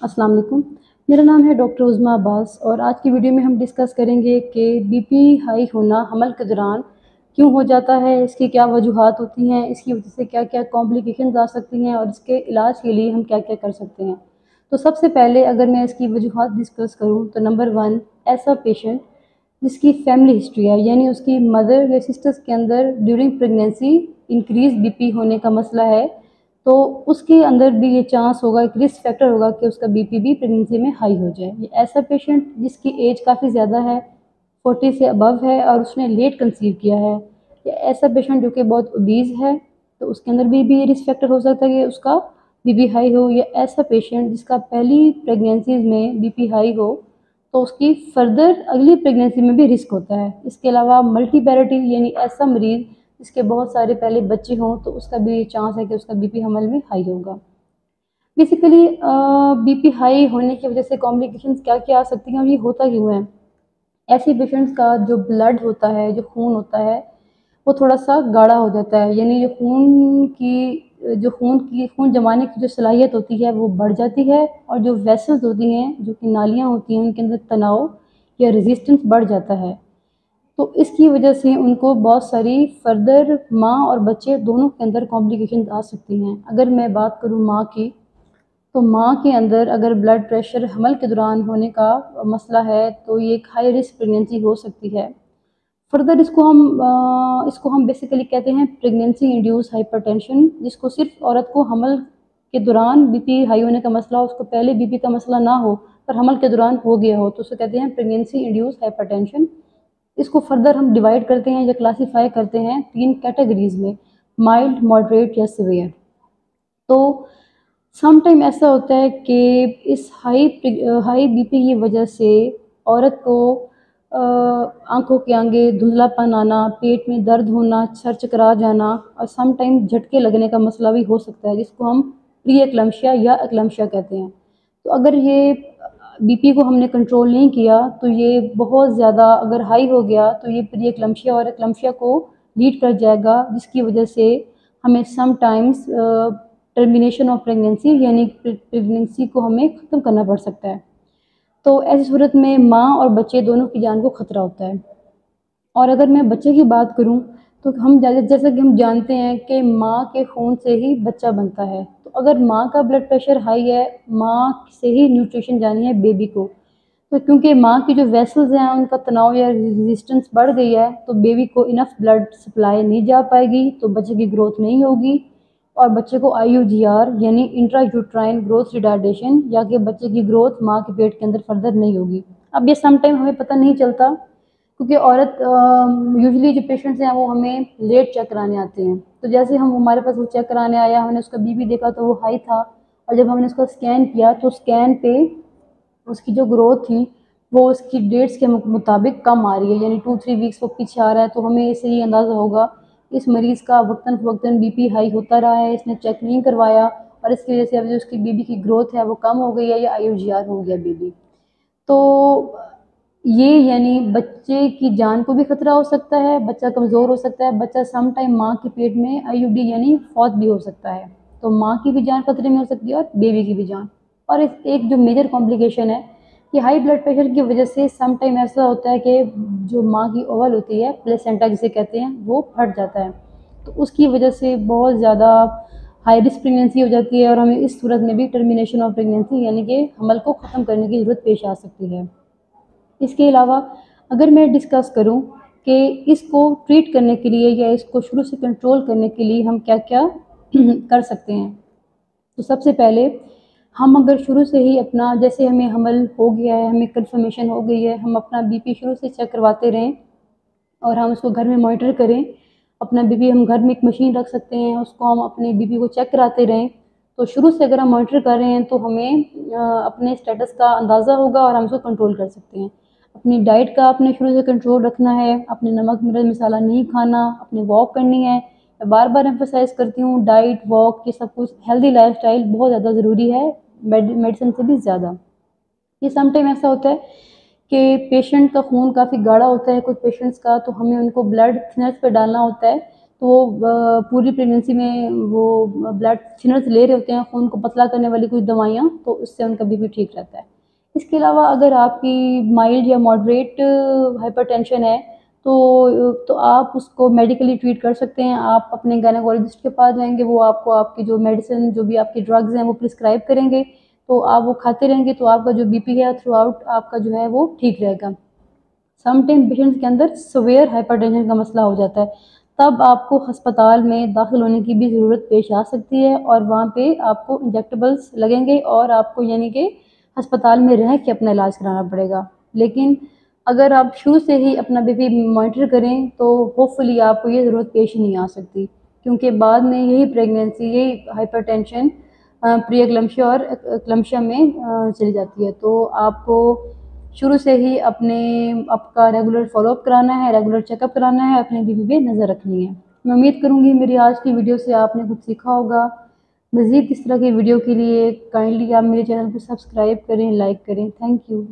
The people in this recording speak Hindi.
अस्सलाम वालेकुम। मेरा नाम है डॉक्टर उज़्मा अब्बास और आज की वीडियो में हम डिस्कस करेंगे कि बीपी हाई होना हमल के दौरान क्यों हो जाता है, इसकी क्या वजूहात होती हैं, इसकी वजह से क्या-क्या कॉम्प्लिकेशंस आ सकती हैं और इसके इलाज के लिए हम क्या-क्या कर सकते हैं। तो सबसे पहले अगर मैं इसकी वजूहात डिस्कस करूँ तो नंबर 1, ऐसा पेशेंट जिसकी फैमिली हिस्ट्री है, यानी उसकी मदर या सिस्टर्स के अंदर ड्यूरिंग प्रेगनेंसी इंक्रीज़ बीपी होने का मसला है, तो उसके अंदर भी ये चांस होगा, एक रिस्क फैक्टर होगा कि उसका बीपी भी प्रेगनेंसी में हाई हो जाए। ये ऐसा पेशेंट जिसकी एज काफ़ी ज़्यादा है, 40 से अबव है और उसने लेट कंसीव किया है, या ऐसा पेशेंट जो कि बहुत ओबीज़ है, तो उसके अंदर भी ये रिस्क फैक्टर हो सकता है कि उसका बीपी हाई हो, या ऐसा पेशेंट जिसका पहली प्रेगनेंसीज़ में बीपी हाई हो, तो उसकी फर्दर अगली प्रेगनेंसी में भी रिस्क होता है। इसके अलावा मल्टीपैरेटिव यानी ऐसा मरीज़ जिसके बहुत सारे पहले बच्चे हों, तो उसका भी चांस है कि उसका बीपी हमल में हाई होगा। बेसिकली बीपी हाई होने की वजह से कॉम्प्लिकेशंस क्या-क्या आ सकती हैं और ये होता क्यों है? ऐसे पेशेंट्स का जो ब्लड होता है, जो खून होता है, वो थोड़ा-सा गाढ़ा हो जाता है, यानी खून जमाने की जो सलाहियत होती है वो बढ़ जाती है और जो वेसल्स होती हैं, जो कि नालियाँ होती हैं, उनके अंदर तनाव या रेजिस्टेंस बढ़ जाता है। तो इसकी वजह से उनको बहुत सारी फर्दर माँ और बच्चे दोनों के अंदर कॉम्प्लिकेशंस आ सकती हैं। अगर मैं बात करूँ माँ की, तो माँ के अंदर अगर ब्लड प्रेशर हमल के दौरान होने का मसला है, तो ये एक हाई रिस्क प्रेगनेंसी हो सकती है। फर्दर इसको हम बेसिकली कहते हैं प्रेगनेंसी इंड्यूस हाइपरटेंशन, जिसको सिर्फ औरत को हमल के दौरान बीपी हाई होने का मसला हो, उसको पहले बीपी का मसला ना हो पर हमल के दौरान हो गया हो, तो उसे कहते हैं प्रेगनेंसी इंड्यूस हाइपरटेंशन। इसको फर्दर हम डिवाइड करते हैं या क्लासीफाई करते हैं 3 कैटेगरीज़ में, माइल्ड, मॉडरेट या सीवियर। तो सम टाइम ऐसा होता है कि इस हाई बीपी की वजह से औरत को आँखों के आगे धुंधलापन आना, पेट में दर्द होना, सर चकरा जाना और सम टाइम झटके लगने का मसला भी हो सकता है, जिसको हम प्री एक्लम्शिया या एक्लम्शिया कहते हैं। तो अगर ये बीपी को हमने कंट्रोल नहीं किया, तो ये बहुत ज़्यादा अगर हाई हो गया, तो ये प्री एक्लम्शिया और एक्लम्शिया को लीड कर जाएगा, जिसकी वजह से हमें sometimes termination of pregnancy यानी प्रेगनेंसी को हमें ख़त्म करना पड़ सकता है। तो ऐसी सूरत में माँ और बच्चे दोनों की जान को ख़तरा होता है। और अगर मैं बच्चे की बात करूँ, तो हम जैसा कि हम जानते हैं कि माँ के खून से ही बच्चा बनता है। तो अगर माँ का ब्लड प्रेशर हाई है, माँ से ही न्यूट्रिशन जानी है बेबी को। तो क्योंकि माँ की जो वेसल्स हैं उनका तनाव या रेजिस्टेंस बढ़ गई है, तो बेबी को इनफ ब्लड सप्लाई नहीं जा पाएगी, तो बच्चे की ग्रोथ नहीं होगी और बच्चे को IUGR यानी इंट्रा यूट्राइन ग्रोथ रिटार्डेशन, या कि बच्चे की ग्रोथ माँ के पेट के अंदर फर्दर नहीं होगी। अब ये सम टाइम हमें पता नहीं चलता, क्योंकि औरत यूजुअली जो पेशेंट्स हैं वो हमें लेट चेक कराने आते हैं। तो जैसे हम हमारे पास वो चेक कराने आया, हमने उसका बीपी देखा तो वो हाई था, और जब हमने उसका स्कैन किया तो स्कैन पे उसकी जो ग्रोथ थी वो उसकी डेट्स के मुताबिक कम आ रही है, यानी 2-3 वीक्स वो पीछे आ रहा है। तो हमें इससे ये अंदाज़ा होगा इस मरीज़ का वक्तन फ़वक्तन बीपी हाई होता रहा है, इसने चेक नहीं करवाया और इसकी वजह से अब जो उसकी बेबी की ग्रोथ है वो कम हो गई है या IUGR हो गया बेबी। तो ये यानी बच्चे की जान को भी खतरा हो सकता है, बच्चा कमज़ोर हो सकता है, बच्चा सम टाइम माँ के पेट में IUD यानी फौत भी हो सकता है। तो माँ की भी जान खतरे में हो सकती है और बेबी की भी जान। और एक जो मेजर कॉम्प्लिकेशन है कि हाई ब्लड प्रेशर की वजह से सम टाइम ऐसा होता है कि जो माँ की ओवल होती है, प्लेसेंटा जिसे कहते हैं, वो फट जाता है। तो उसकी वजह से बहुत ज़्यादा हाई रिस्क प्रेगनेंसी हो जाती है और हमें इस सूरत में भी टर्मिनेशन ऑफ प्रेगनेंसी यानी कि हमल को ख़त्म करने की ज़रूरत पेश आ सकती है। इसके अलावा अगर मैं डिस्कस करूं कि इसको ट्रीट करने के लिए या इसको शुरू से कंट्रोल करने के लिए हम क्या-क्या कर सकते हैं, तो सबसे पहले हम अगर शुरू से ही अपना, जैसे हमें हमल हो गया है, हमें कन्फर्मेशन हो गई है, हम अपना बीपी शुरू से चेक करवाते रहें और हम उसको घर में मॉनिटर करें। अपना बीपी हम घर में एक मशीन रख सकते हैं, उसको हम अपने बीपी को चेक कराते रहें। तो शुरू से अगर हम मॉनिटर कर रहे हैं तो हमें अपने स्टेटस का अंदाज़ा होगा और हम उसको कंट्रोल कर सकते हैं। अपनी डाइट का आपने शुरू से कंट्रोल रखना है, अपने नमक मिर्च मसाला नहीं खाना, अपने वॉक करनी है। मैं बार बार एम्फोसाइज़ करती हूँ, डाइट, वॉक, ये सब कुछ, हेल्दी लाइफस्टाइल बहुत ज़्यादा ज़रूरी है मेडिसिन से भी ज़्यादा। ये सम टाइम ऐसा होता है कि पेशेंट का खून काफ़ी गाढ़ा होता है कुछ पेशेंट्स का, तो हमें उनको ब्लड थिनर्स पे डालना होता है तो पूरी प्रेगनेंसी में वो ब्लड थिनर्स ले रहे होते हैं, खून को पतला करने वाली कुछ दवाइयाँ, तो उससे उनका बीपी ठीक रहता है। इसके अलावा अगर आपकी माइल्ड या मॉडरेट हाइपरटेंशन है तो आप उसको मेडिकली ट्रीट कर सकते हैं। आप अपने गायनेकोलॉजिस्ट के पास जाएंगे, वो आपको आपकी जो मेडिसिन, जो भी आपके ड्रग्स हैं वो प्रिस्क्राइब करेंगे, तो आप वो खाते रहेंगे तो आपका जो बीपी है थ्रू आउट आपका जो है वो ठीक रहेगा। समटाइम पेशेंट्स के अंदर सीवियर हाइपरटेंशन का मसला हो जाता है, तब आपको अस्पताल में दाखिल होने की भी ज़रूरत पेश आ सकती है और वहाँ पे आपको इंजेक्टेबल्स लगेंगे और आपको यानी कि अस्पताल में रह के अपना इलाज कराना पड़ेगा। लेकिन अगर आप शुरू से ही अपना बीपी मॉनिटर करें तो होपफुली आपको ये ज़रूरत पेश ही नहीं आ सकती, क्योंकि बाद में यही प्रेगनेंसी, यही हाइपरटेंशन प्री एक्लम्शिया और एक्लम्शिया में चली जाती है। तो आपको शुरू से ही आपका रेगुलर फॉलोअप कराना है, रेगुलर चेकअप कराना है, अपने बीपी पे नज़र रखनी है। मैं उम्मीद करूँगी मेरी आज की वीडियो से आपने कुछ सीखा होगा। मज़ीद इस तरह की वीडियो के लिए काइंडली आप मेरे चैनल को सब्सक्राइब करें, लाइक करें। Thank you.